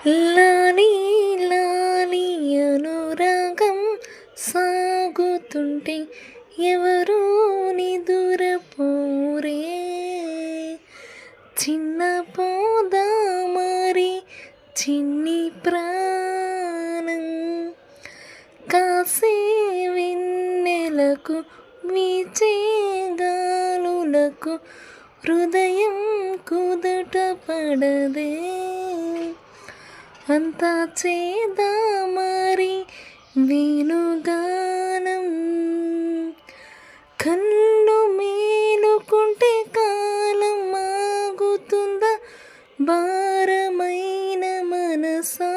లాలి లాలి అనురాగం సాగుతుంటే ఎవరూ నిదురపోరే. చిన్న పోదా మరి చిన్ని ప్రాణం కాసే వెన్నెలకు వీచే గాలులకు హృదయం కుదుట పడదే. అంతా చేదా మరి వేణుగానం కన్ను మేలుకుంటే కాలం ఆగుతుందా భారమైన మనసా.